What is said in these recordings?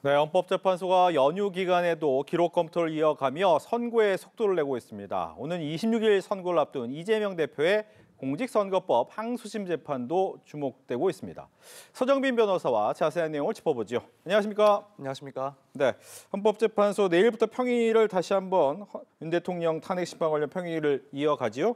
네, 헌법재판소가 연휴 기간에도 기록 검토를 이어가며 선고에 속도를 내고 있습니다. 오는 26일 선고를 앞둔 이재명 대표의 공직선거법 항소심 재판도 주목되고 있습니다. 서정빈 변호사와 자세한 내용을 짚어보죠. 안녕하십니까? 안녕하십니까? 네, 헌법재판소 내일부터 평일을 다시 한번 윤 대통령 탄핵 심판 관련 평일을 이어가지요.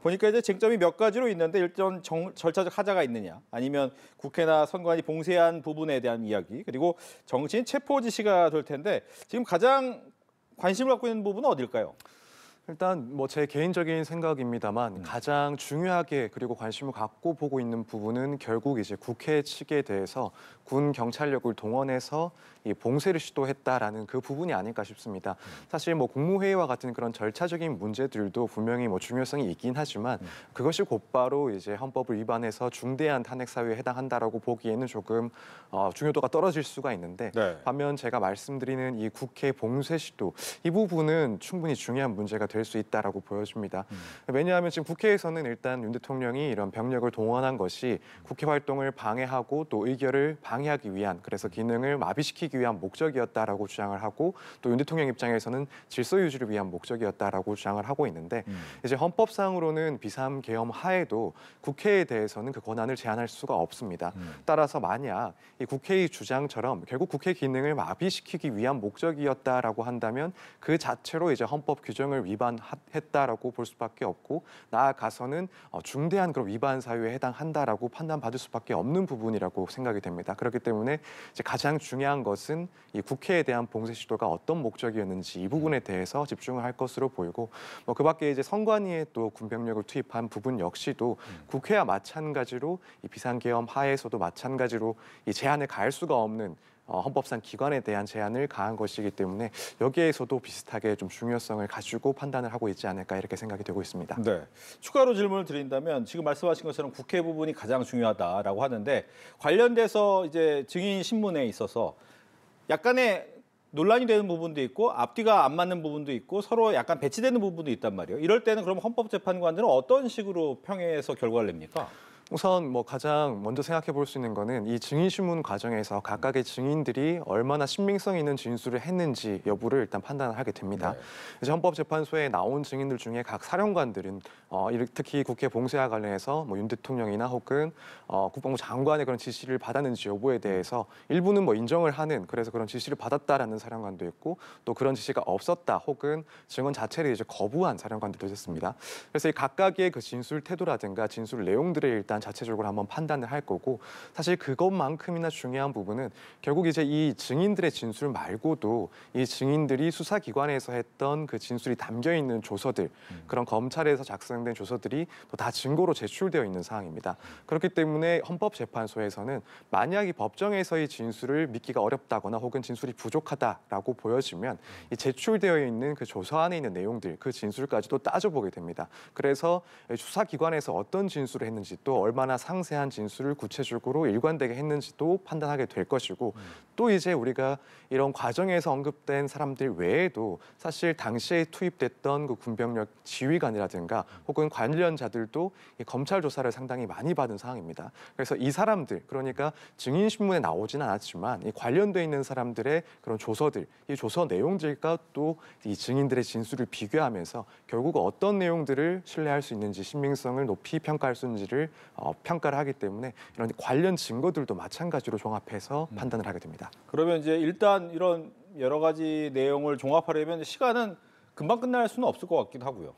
보니까 이제 쟁점이 몇 가지로 있는데 일단 절차적 하자가 있느냐, 아니면 국회나 선관위 봉쇄한 부분에 대한 이야기, 그리고 정치인 체포 지시가 될 텐데 지금 가장 관심을 갖고 있는 부분은 어딜까요? 일단 뭐 제 개인적인 생각입니다만 가장 중요하게 그리고 관심을 갖고 보고 있는 부분은 결국 이제 국회 측에 대해서 군 경찰력을 동원해서 이 봉쇄를 시도했다라는 그 부분이 아닐까 싶습니다. 사실 뭐 국무회의와 같은 그런 절차적인 문제들도 분명히 뭐 중요성이 있긴 하지만 그것이 곧바로 이제 헌법을 위반해서 중대한 탄핵 사유에 해당한다라고 보기에는 조금 중요도가 떨어질 수가 있는데 네. 반면 제가 말씀드리는 이 국회 봉쇄 시도 이 부분은 충분히 중요한 문제가 될 수 있다라고 보여집니다. 왜냐하면 지금 국회에서는 일단 윤 대통령이 이런 병력을 동원한 것이 국회 활동을 방해하고 또 의결을 방해하기 위한 그래서 기능을 마비시키기 위한 목적이었다라고 주장을 하고 또 윤 대통령 입장에서는 질서 유지를 위한 목적이었다라고 주장을 하고 있는데 이제 헌법상으로는 비삼 계엄 하에도 국회에 대해서는 그 권한을 제한할 수가 없습니다. 따라서 만약 이 국회의 주장처럼 결국 국회 기능을 마비시키기 위한 목적이었다라고 한다면 그 자체로 이제 헌법 규정을 위반했다라고 볼 수밖에 없고 나아가서는 중대한 그런 위반 사유에 해당한다라고 판단받을 수밖에 없는 부분이라고 생각이 됩니다. 그렇기 때문에 이제 가장 중요한 것은 이 국회에 대한 봉쇄 시도가 어떤 목적이었는지 이 부분에 대해서 집중을 할 것으로 보이고 뭐 그밖에 이제 선관위에 또 군병력을 투입한 부분 역시도 국회와 마찬가지로 이 비상계엄 하에서도 마찬가지로 이 제한을 가할 수가 없는 헌법상 기관에 대한 제한을 가한 것이기 때문에 여기에서도 비슷하게 좀 중요성을 가지고 판단을 하고 있지 않을까 이렇게 생각이 되고 있습니다. 네. 추가로 질문을 드린다면 지금 말씀하신 것처럼 국회 부분이 가장 중요하다라고 하는데 관련돼서 이제 증인 신문에 있어서 약간의 논란이 되는 부분도 있고 앞뒤가 안 맞는 부분도 있고 서로 약간 배치되는 부분도 있단 말이에요. 이럴 때는 그럼 헌법재판관들은 어떤 식으로 평해서 결과를 냅니까? 우선 뭐 가장 먼저 생각해 볼 수 있는 거는 이 증인 신문 과정에서 각각의 증인들이 얼마나 신빙성 있는 진술을 했는지 여부를 일단 판단을 하게 됩니다. 네. 이제 헌법재판소에 나온 증인들 중에 각 사령관들은 특히 국회 봉쇄와 관련해서 뭐 윤 대통령이나 혹은 국방부 장관의 그런 지시를 받았는지 여부에 대해서 일부는 뭐 인정을 하는 그래서 그런 지시를 받았다라는 사령관도 있고 또 그런 지시가 없었다 혹은 증언 자체를 이제 거부한 사령관들도 있었습니다. 그래서 이 각각의 그 진술 태도라든가 진술 내용들을 일단 자체적으로 한번 판단을 할 거고 사실 그것만큼이나 중요한 부분은 결국 이제 이 증인들의 진술 말고도 이 증인들이 수사기관에서 했던 그 진술이 담겨 있는 조서들 그런 검찰에서 작성된 조서들이 또 다 증거로 제출되어 있는 사항입니다. 그렇기 때문에 헌법재판소에서는 만약 이 법정에서의 진술을 믿기가 어렵다거나 혹은 진술이 부족하다라고 보여지면 이 제출되어 있는 그 조서 안에 있는 내용들 그 진술까지도 따져보게 됩니다. 그래서 수사기관에서 어떤 진술을 했는지 또 얼마나 상세한 진술을 구체적으로 일관되게 했는지도 판단하게 될 것이고 또 이제 우리가 이런 과정에서 언급된 사람들 외에도 사실 당시에 투입됐던 그 군병력 지휘관이라든가 혹은 관련자들도 이 검찰 조사를 상당히 많이 받은 상황입니다. 그래서 이 사람들 그러니까 증인 신문에 나오지는 않았지만 이 관련돼 있는 사람들의 그런 조서들 이 조서 내용들과 또 이 증인들의 진술을 비교하면서 결국 어떤 내용들을 신뢰할 수 있는지 신빙성을 높이 평가할 수 있는지를 평가를 하기 때문에 이런 관련 증거들도 마찬가지로 종합해서 판단을 하게 됩니다. 그러면 이제 일단 이런 여러 가지 내용을 종합하려면 시간은 금방 끝날 수는 없을 것 같기도 하고요.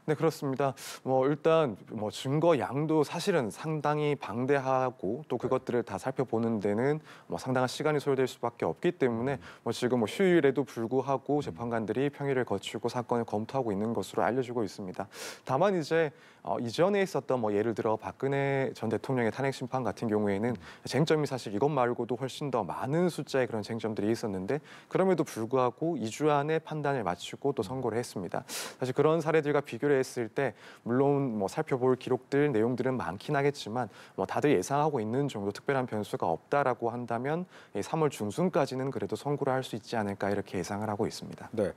네, 그렇습니다. 뭐 일단 뭐 증거 양도 사실은 상당히 방대하고 또 그것들을 다 살펴보는 데는 뭐 상당한 시간이 소요될 수밖에 없기 때문에 뭐 지금 뭐 휴일에도 불구하고 재판관들이 평일을 거치고 사건을 검토하고 있는 것으로 알려지고 있습니다. 다만 이제 이전에 있었던 뭐 예를 들어 박근혜 전 대통령의 탄핵 심판 같은 경우에는 쟁점이 사실 이것 말고도 훨씬 더 많은 숫자의 그런 쟁점들이 있었는데 그럼에도 불구하고 2주 안에 판단을 마치고 또 선고를 했습니다. 사실 그런 사례들과 비교를 했을 때 물론 뭐 살펴볼 기록들 내용들은 많긴 하겠지만 뭐 다들 예상하고 있는 정도 특별한 변수가 없다라고 한다면 3월 중순까지는 그래도 선고를 할 수 있지 않을까 이렇게 예상을 하고 있습니다. 네.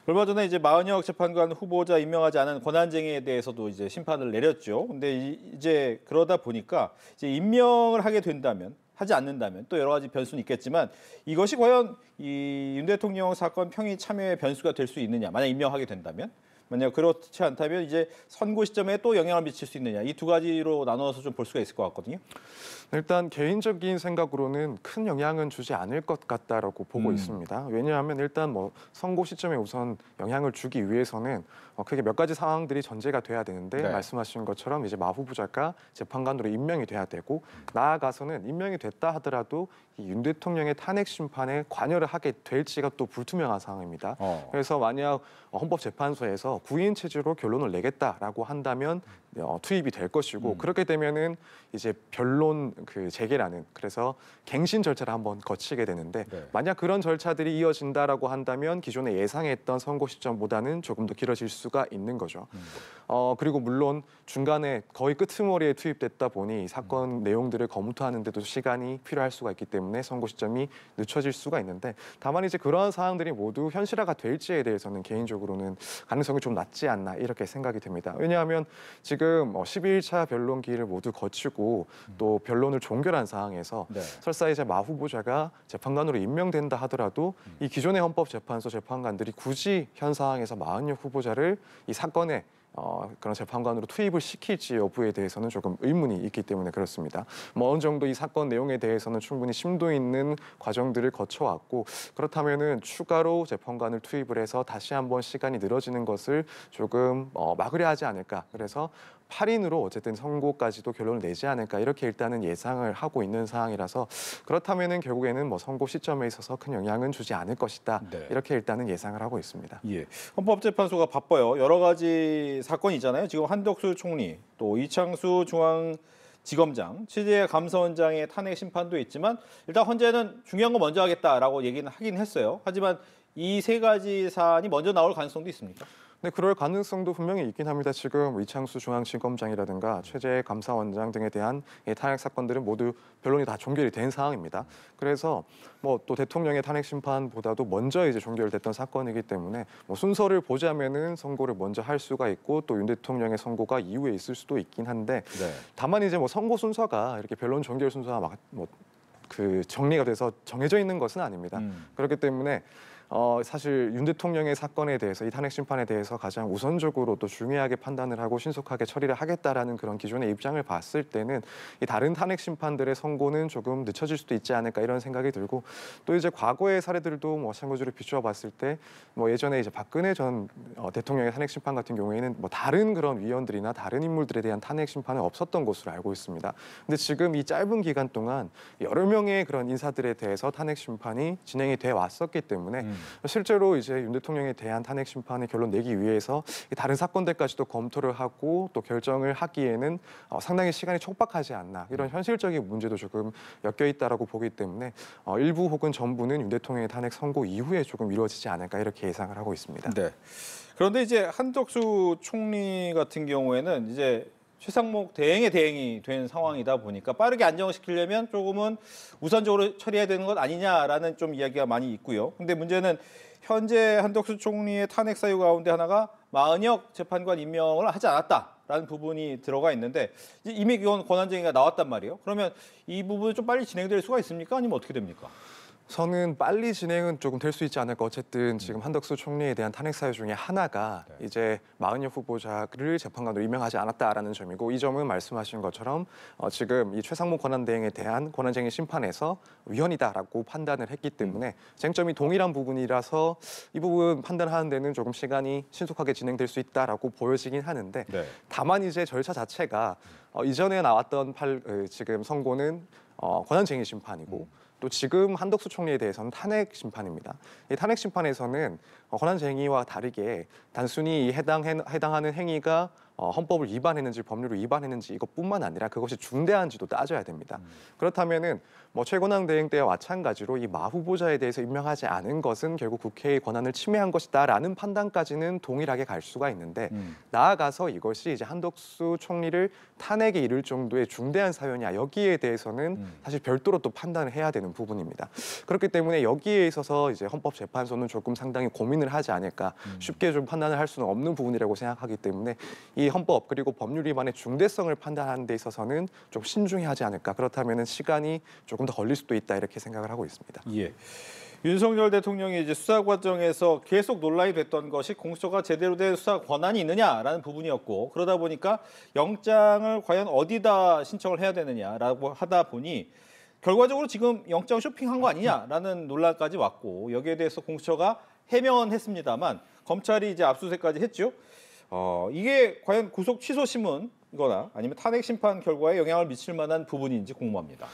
얼마 전에 이제 마은혁 재판관 후보자 임명하지 않은 권한쟁의에 대해서도 이제 심판을 내렸죠. 근데 이제 그러다 보니까 이제 임명을 하게 된다면 하지 않는다면 또 여러 가지 변수는 있겠지만 이것이 과연 이 윤 대통령 사건 평의 참여의 변수가 될 수 있느냐, 만약 임명하게 된다면. 만약 그렇지 않다면 이제 선고 시점에 또 영향을 미칠 수 있느냐, 이 두 가지로 나눠서 좀 볼 수가 있을 것 같거든요. 일단 개인적인 생각으로는 큰 영향은 주지 않을 것 같다라고 보고 있습니다. 왜냐하면 일단 뭐 선고 시점에 우선 영향을 주기 위해서는 크게 몇 가지 상황들이 전제가 돼야 되는데 네. 말씀하신 것처럼 이제 마 후보자가 재판관으로 임명이 돼야 되고 나아가서는 임명이 됐다 하더라도 이 윤 대통령의 탄핵 심판에 관여를 하게 될지가 또 불투명한 상황입니다. 그래서 만약 헌법재판소에서 구인 체제로 결론을 내겠다라고 한다면 투입이 될 것이고 그렇게 되면은 이제 변론 그 재개라는 그래서 갱신 절차를 한번 거치게 되는데 네. 만약 그런 절차들이 이어진다라고 한다면 기존에 예상했던 선고 시점보다는 조금 더 길어질 수가 있는 거죠. 그리고 물론 중간에 거의 끄트머리에 투입됐다 보니 사건 내용들을 검토하는데도 시간이 필요할 수가 있기 때문에 선고 시점이 늦춰질 수가 있는데 다만 이제 그러한 사항들이 모두 현실화가 될지에 대해서는 개인적으로는 가능성이 좀 낮지 않나 이렇게 생각이 됩니다. 왜냐하면 지금 12일차 변론 기일을 모두 거치고 또 변론을 종결한 상황에서 네. 설사 이제 마 후보자가 재판관으로 임명된다 하더라도 이 기존의 헌법재판소 재판관들이 굳이 현 상황에서 마흔역 후보자를 이 사건에 그런 재판관으로 투입을 시킬지 여부에 대해서는 조금 의문이 있기 때문에 그렇습니다. 뭐 어느 정도 이 사건 내용에 대해서는 충분히 심도 있는 과정들을 거쳐왔고 그렇다면은 추가로 재판관을 투입을 해서 다시 한번 시간이 늘어지는 것을 조금 막으려 하지 않을까. 그래서 8인으로 어쨌든 선고까지도 결론을 내지 않을까 이렇게 일단은 예상을 하고 있는 상황이라서 그렇다면은 결국에는 뭐 선고 시점에 있어서 큰 영향은 주지 않을 것이다. 네. 이렇게 일단은 예상을 하고 있습니다. 예. 헌법재판소가 바빠요. 여러 가지 사건이 있잖아요. 지금 한덕수 총리, 또 이창수 중앙지검장, 취재 감사원장의 탄핵 심판도 있지만 일단 헌재는 중요한 거 먼저 하겠다라고 얘기는 하긴 했어요. 하지만 이 세 가지 사안이 먼저 나올 가능성도 있습니까? 네, 그럴 가능성도 분명히 있긴 합니다. 지금 이창수 중앙지검장이라든가 최재 감사원장 등에 대한 탄핵 사건들은 모두 변론이 다 종결이 된 상황입니다. 그래서 뭐 또 대통령의 탄핵 심판보다도 먼저 이제 종결됐던 사건이기 때문에 뭐 순서를 보자면은 선고를 먼저 할 수가 있고 또 윤 대통령의 선고가 이후에 있을 수도 있긴 한데 네. 다만 이제 뭐 선고 순서가 이렇게 변론 종결 순서가 막 그 정리가 돼서 정해져 있는 것은 아닙니다. 그렇기 때문에 사실 윤 대통령의 사건에 대해서 이 탄핵 심판에 대해서 가장 우선적으로 또 중요하게 판단을 하고 신속하게 처리를 하겠다라는 그런 기존의 입장을 봤을 때는 이 다른 탄핵 심판들의 선고는 조금 늦춰질 수도 있지 않을까 이런 생각이 들고 또 이제 과거의 사례들도 뭐 마찬가지로 비추어 봤을 때 뭐 예전에 이제 박근혜 전 대통령의 탄핵 심판 같은 경우에는 뭐 다른 그런 위원들이나 다른 인물들에 대한 탄핵 심판은 없었던 것으로 알고 있습니다. 근데 지금 이 짧은 기간 동안 여러 명의 그런 인사들에 대해서 탄핵 심판이 진행이 돼 왔었기 때문에 실제로 이제 윤 대통령에 대한 탄핵 심판의 결론 내기 위해서 다른 사건들까지도 검토를 하고 또 결정을 하기에는 상당히 시간이 촉박하지 않나 이런 현실적인 문제도 조금 엮여 있다라고 보기 때문에 일부 혹은 전부는 윤 대통령의 탄핵 선고 이후에 조금 이루어지지 않을까 이렇게 예상을 하고 있습니다. 네. 그런데 이제 한덕수 총리 같은 경우에는 이제 최상목 대행의 대행이 된 상황이다 보니까 빠르게 안정시키려면 조금은 우선적으로 처리해야 되는 것 아니냐라는 좀 이야기가 많이 있고요. 근데 문제는 현재 한덕수 총리의 탄핵 사유 가운데 하나가 마은혁 재판관 임명을 하지 않았다라는 부분이 들어가 있는데 이미 이건 권한쟁의가 나왔단 말이에요. 그러면 이 부분이 좀 빨리 진행될 수가 있습니까? 아니면 어떻게 됩니까? 저는 빨리 진행은 조금 될 수 있지 않을까. 어쨌든 지금 한덕수 총리에 대한 탄핵 사유 중에 하나가 이제 마흔역 후보자를 재판관으로 임명하지 않았다라는 점이고 이 점은 말씀하신 것처럼 지금 이 최상목 권한대행에 대한 권한쟁의 심판에서 위헌이다라고 판단을 했기 때문에 쟁점이 동일한 부분이라서 이 부분 판단하는 데는 조금 시간이 신속하게 진행될 수 있다라고 보여지긴 하는데 네. 다만 이제 절차 자체가 이전에 나왔던 지금 선고는 권한쟁의 심판이고 또 지금 한덕수 총리에 대해서는 탄핵 심판입니다. 이 탄핵 심판에서는 권한쟁의와 다르게 단순히 해당하는 행위가 헌법을 위반했는지 법률을 위반했는지 이것뿐만 아니라 그것이 중대한지도 따져야 됩니다. 그렇다면은 뭐 최고당 대행 때와 마찬가지로 이 마 후보자에 대해서 임명하지 않은 것은 결국 국회의 권한을 침해한 것이다라는 판단까지는 동일하게 갈 수가 있는데 나아가서 이것이 이제 한덕수 총리를 탄핵에 이를 정도의 중대한 사유냐 여기에 대해서는 사실 별도로 또 판단을 해야 되는 부분입니다. 그렇기 때문에 여기에 있어서 이제 헌법재판소는 조금 상당히 고민을 하지 않을까 쉽게 좀 판단을 할 수는 없는 부분이라고 생각하기 때문에 이 이 헌법 그리고 법률 위반의 중대성을 판단하는 데 있어서는 좀 신중해야 하지 않을까. 그렇다면 시간이 조금 더 걸릴 수도 있다 이렇게 생각을 하고 있습니다. 예. 윤석열 대통령이 이제 수사 과정에서 계속 논란이 됐던 것이 공수처가 제대로 된 수사 권한이 있느냐라는 부분이었고, 그러다 보니까 영장을 과연 어디다 신청을 해야 되느냐라고 하다 보니 결과적으로 지금 영장 쇼핑한 거 아니냐라는 논란까지 왔고, 여기에 대해서 공수처가 해명은 했습니다만 검찰이 이제 압수수색까지 했죠. 이게 과연 구속 취소 신문이거나 아니면 탄핵 심판 결과에 영향을 미칠 만한 부분인지 궁금합니다.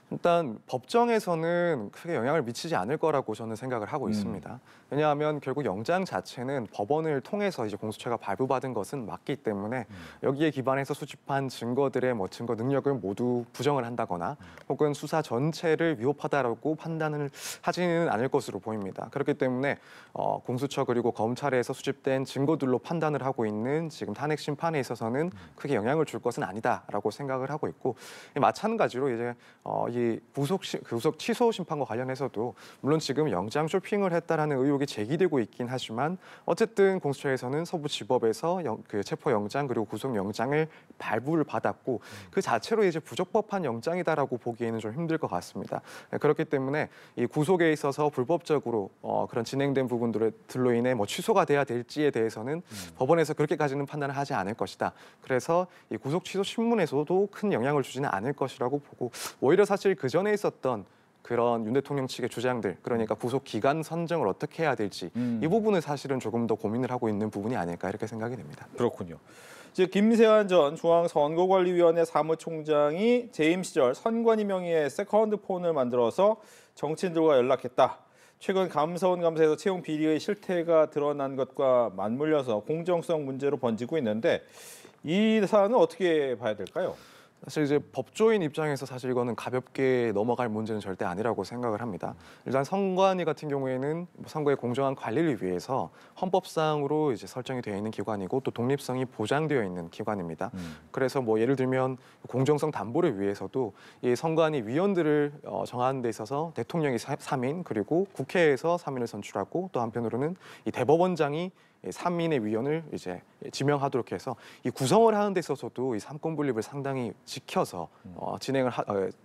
일단 법정에서는 크게 영향을 미치지 않을 거라고 저는 생각을 하고 있습니다. 왜냐하면 결국 영장 자체는 법원을 통해서 이제 공수처가 발부받은 것은 맞기 때문에 여기에 기반해서 수집한 증거들의 증거 능력을 모두 부정을 한다거나 혹은 수사 전체를 위협하다라고 판단을 하지는 않을 것으로 보입니다. 그렇기 때문에 공수처 그리고 검찰에서 수집된 증거들로 판단을 하고 있는 지금 탄핵 심판에 있어서는 크게 영향을 줄 것은 아니다라고 생각을 하고 있고, 마찬가지로 이제 이 구속 취소 심판과 관련해서도 물론 지금 영장 쇼핑을 했다라는 의혹이 제기되고 있긴 하지만 어쨌든 공수처에서는 서부지법에서 그 체포 영장 그리고 구속 영장을 발부를 받았고 그 자체로 이제 부적법한 영장이다라고 보기에는 좀 힘들 것 같습니다. 그렇기 때문에 이 구속에 있어서 불법적으로 그런 진행된 부분들로 인해 취소가 돼야 될지에 대해서는 법원에서 그렇게까지는 판단을 하지 않을 것이다. 그래서 이 구속 취소 신문에서도 큰 영향을 주지는 않을 것이라고 보고, 오히려 사실 그 전에 있었던 그런 윤 대통령 측의 주장들, 그러니까 구속 기간 선정을 어떻게 해야 될지 이 부분은 사실은 조금 더 고민을 하고 있는 부분이 아닐까 이렇게 생각이 됩니다. 그렇군요. 이제 김세환 전 중앙선거관리위원회 사무총장이 재임 시절 선관위 명의의 세컨드 폰을 만들어서 정치인들과 연락했다. 최근 감사원 감사에서 채용 비리의 실태가 드러난 것과 맞물려서 공정성 문제로 번지고 있는데 이 사안은 어떻게 봐야 될까요? 사실 이제 법조인 입장에서 사실 이거는 가볍게 넘어갈 문제는 절대 아니라고 생각을 합니다. 일단 선관위 같은 경우에는 선거의 공정한 관리를 위해서 헌법상으로 이제 설정이 되어 있는 기관이고 또 독립성이 보장되어 있는 기관입니다. 그래서 예를 들면 공정성 담보를 위해서도 이 선관위 위원들을 정하는 데 있어서 대통령이 3인 그리고 국회에서 3인을 선출하고 또 한편으로는 이 대법원장이 3인의 위원을 이제 지명하도록 해서 이 구성을 하는 데 있어서도 이 삼권 분립을 상당히 지켜서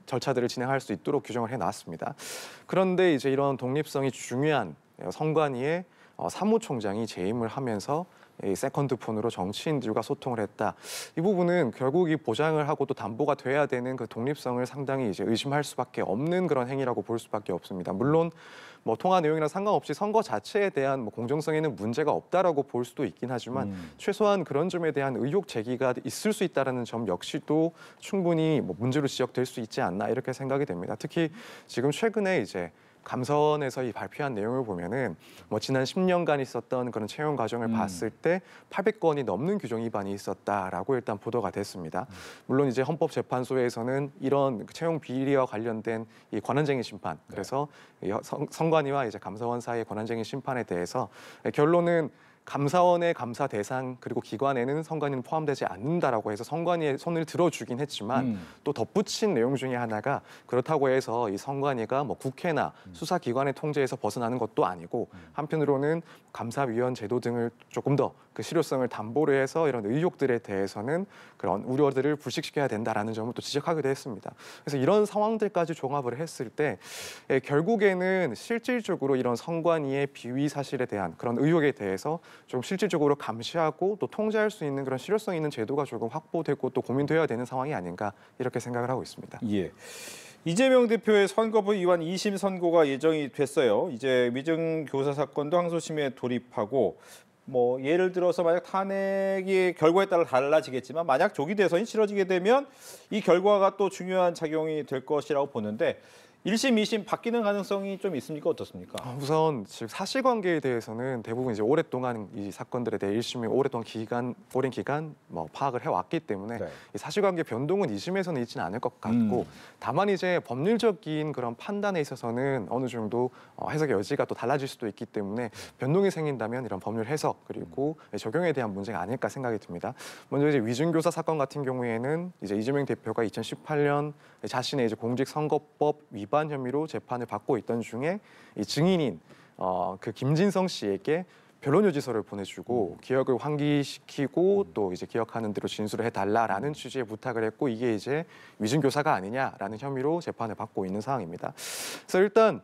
절차들을 진행할 수 있도록 규정을 해놨습니다. 그런데 이제 이런 독립성이 중요한 선관위의 사무총장이 재임을 하면서 이 세컨드 폰으로 정치인들과 소통을 했다. 이 부분은 결국 이 보장을 하고 또 담보가 돼야 되는 그 독립성을 상당히 이제 의심할 수밖에 없는 그런 행위라고 볼 수밖에 없습니다. 물론 통화 내용이랑 상관없이 선거 자체에 대한 공정성에는 문제가 없다라고 볼 수도 있긴 하지만 최소한 그런 점에 대한 의혹 제기가 있을 수 있다라는 점 역시도 충분히 문제로 지적될 수 있지 않나 이렇게 생각이 됩니다. 특히 지금 최근에 이제 감사원에서 이 발표한 내용을 보면은 지난 10년간 있었던 그런 채용 과정을 봤을 때 800건이 넘는 규정 위반이 있었다라고 일단 보도가 됐습니다. 물론 이제 헌법재판소에서는 이런 채용 비리와 관련된 이 권한쟁의 심판, 그래서 선관위와 이제 감사원 사이의 권한쟁의 심판에 대해서 결론은 감사원의 감사 대상 그리고 기관에는 선관위는 포함되지 않는다라고 해서 선관위의 손을 들어주긴 했지만 또 덧붙인 내용 중에 하나가 그렇다고 해서 이 선관위가 국회나 수사기관의 통제에서 벗어나는 것도 아니고 한편으로는 감사위원 제도 등을 조금 더 그 실효성을 담보로 해서 이런 의혹들에 대해서는 그런 우려들을 불식시켜야 된다라는 점을 또 지적하기도 했습니다. 그래서 이런 상황들까지 종합을 했을 때 결국에는 실질적으로 이런 선관위의 비위 사실에 대한 그런 의혹에 대해서 좀 실질적으로 감시하고 또 통제할 수 있는 그런 실효성 있는 제도가 조금 확보되고 또 고민되어야 되는 상황이 아닌가 이렇게 생각을 하고 있습니다. 예. 이재명 대표의 선거법 위반 2심 선고가 예정이 됐어요. 이제 위증교사 사건도 항소심에 돌입하고 예를 들어서 만약 탄핵의 결과에 따라 달라지겠지만 만약 조기 대선이 치러지게 되면 이 결과가 또 중요한 작용이 될 것이라고 보는데 1심, 2심 바뀌는 가능성이 좀 있습니까? 어떻습니까? 우선 즉 사실관계에 대해서는 대부분 이제 오랫동안 이 사건들에 대해 1심이 오랜 기간 파악을 해왔기 때문에 네. 이 사실관계 변동은 2심에서는 있지는 않을 것 같고 다만 이제 법률적인 그런 판단에 있어서는 어느 정도 해석의 여지가 또 달라질 수도 있기 때문에 변동이 생긴다면 이런 법률 해석 그리고 적용에 대한 문제가 아닐까 생각이 듭니다. 먼저 이제 위증교사 사건 같은 경우에는 이제 이재명 대표가 2018년 자신의 이제 공직선거법 위반 혐의로 재판을 받고 있던 중에 이 증인인 그 김진성 씨에게 변론유지서를 보내주고 기억을 환기시키고 또 이제 기억하는 대로 진술을 해달라라는 취지의 부탁을 했고 이게 이제 위증교사가 아니냐라는 혐의로 재판을 받고 있는 상황입니다. 그래서 일단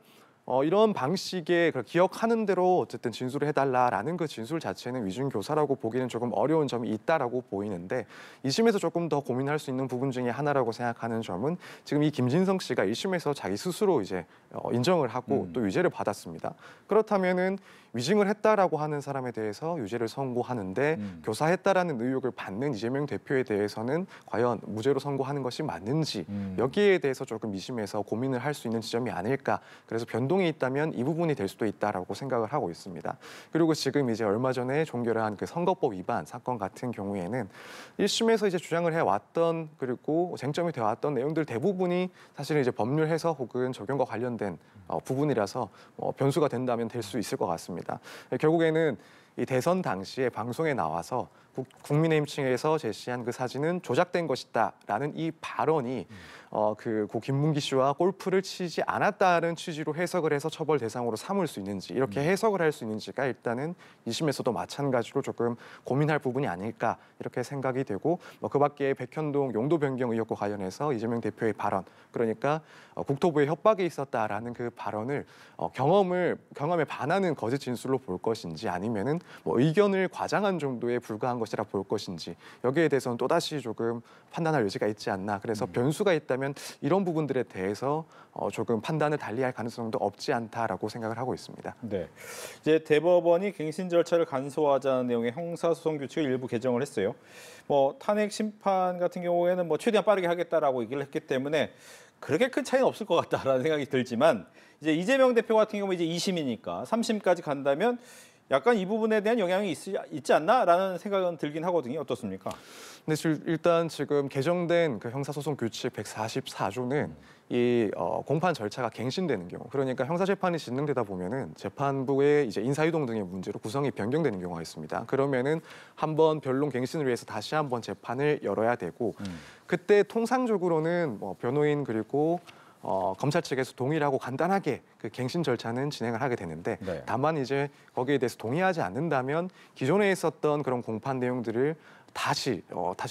이런 방식의 기억하는 대로 어쨌든 진술을 해달라라는 그 진술 자체는 위증교사라고 보기는 조금 어려운 점이 있다라고 보이는데 2심에서 조금 더 고민할 수 있는 부분 중에 하나라고 생각하는 점은 지금 이 김진성 씨가 1심에서 자기 스스로 이제 인정을 하고 또 유죄를 받았습니다. 그렇다면은 위증을 했다라고 하는 사람에 대해서 유죄를 선고하는데 교사했다라는 의혹을 받는 이재명 대표에 대해서는 과연 무죄로 선고하는 것이 맞는지 여기에 대해서 조금 2심에서 고민을 할 수 있는 지점이 아닐까. 그래서 변동이 있다면 이 부분이 될 수도 있다라고 생각을 하고 있습니다. 그리고 지금 이제 얼마 전에 종결한 그 선거법 위반 사건 같은 경우에는 1심에서 이제 주장을 해왔던 그리고 쟁점이 되어왔던 내용들 대부분이 사실은 이제 법률 해석 혹은 적용과 관련된 부분이라서 변수가 된다면 될 수 있을 것 같습니다. 결국에는 이 대선 당시에 방송에 나와서 국민의힘 층에서 제시한 그 사진은 조작된 것이다라는 이 발언이 고 김문기 씨와 골프를 치지 않았다는 취지로 해석을 해서 처벌 대상으로 삼을 수 있는지 이렇게 해석을 할 수 있는지가 일단은 2심에서도 마찬가지로 조금 고민할 부분이 아닐까 이렇게 생각이 되고 그밖에 백현동 용도 변경 의혹과 관련해서 이재명 대표의 발언 그러니까 국토부의 협박이 있었다라는 그 발언을 경험에 반하는 거짓 진술로 볼 것인지 아니면은 의견을 과장한 정도에 불과한 것이라 볼 것인지 여기에 대해서는 또다시 조금 판단할 여지가 있지 않나. 그래서 변수가 있다면 이런 부분들에 대해서 조금 판단을 달리할 가능성도 없지 않다라고 생각을 하고 있습니다. 네, 이제 대법원이 갱신 절차를 간소화하자는 내용의 형사소송 규칙을 일부 개정을 했어요. 탄핵 심판 같은 경우에는 최대한 빠르게 하겠다라고 얘기를 했기 때문에 그렇게 큰 차이는 없을 것 같다라는 생각이 들지만 이제 이재명 대표 같은 경우 이제 2심이니까 3심까지 간다면 약간 이 부분에 대한 영향이 있지 않나라는 생각은 들긴 하거든요. 어떻습니까? 근데 일단 지금 개정된 그 형사소송 규칙 144조는 이 공판 절차가 갱신되는 경우, 그러니까 형사재판이 진행되다 보면은 재판부의 이제 인사이동 등의 문제로 구성이 변경되는 경우가 있습니다. 그러면은 한번 변론 갱신을 위해서 다시 한번 재판을 열어야 되고, 그때 통상적으로는 변호인 그리고 검찰 측에서 동의를 하고 간단하게 그 갱신 절차는 진행을 하게 되는데 네. 다만 이제 거기에 대해서 동의하지 않는다면 기존에 있었던 그런 공판 내용들을 다시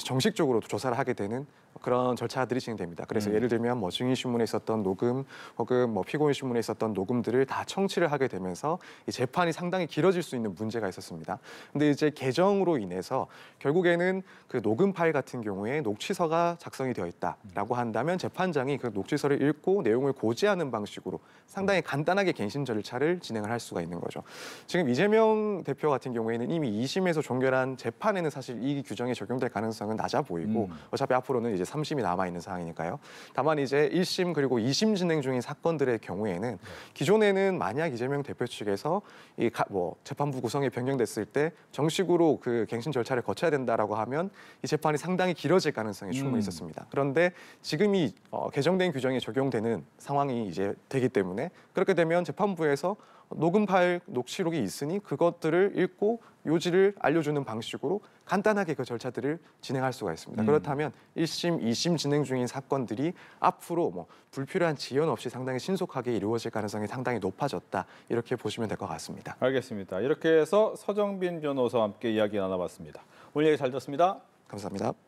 정식적으로 조사를 하게 되는 그런 절차들이 진행됩니다. 그래서 예를 들면 증인 신문에 있었던 녹음 혹은 피고인 신문에 있었던 녹음들을 다 청취를 하게 되면서 이 재판이 상당히 길어질 수 있는 문제가 있었습니다. 근데 이제 개정으로 인해서 결국에는 그 녹음 파일 같은 경우에 녹취서가 작성이 되어 있다라고 한다면 재판장이 그 녹취서를 읽고 내용을 고지하는 방식으로 상당히 간단하게 갱신 절차를 진행을 할 수가 있는 거죠. 지금 이재명 대표 같은 경우에는 이미 2심에서 종결한 재판에는 사실 이 규정이 적용될 가능성은 낮아 보이고 어차피 앞으로는 이제 3심이 남아있는 상황이니까요. 다만 이제 1심 그리고 2심 진행 중인 사건들의 경우에는 기존에는 만약 이재명 대표 측에서 재판부 구성이 변경됐을 때 정식으로 그 갱신 절차를 거쳐야 된다라고 하면 이 재판이 상당히 길어질 가능성이 충분히 있었습니다. 그런데 지금 이 개정된 규정이 적용되는 상황이 이제 되기 때문에 그렇게 되면 재판부에서 녹음 파일, 녹취록이 있으니 그것들을 읽고 요지를 알려주는 방식으로 간단하게 그 절차들을 진행할 수가 있습니다. 그렇다면 1심, 2심 진행 중인 사건들이 앞으로 불필요한 지연 없이 상당히 신속하게 이루어질 가능성이 상당히 높아졌다. 이렇게 보시면 될 것 같습니다. 알겠습니다. 이렇게 해서 서정빈 변호사와 함께 이야기 나눠봤습니다. 오늘 얘기 잘 들었습니다. 감사합니다.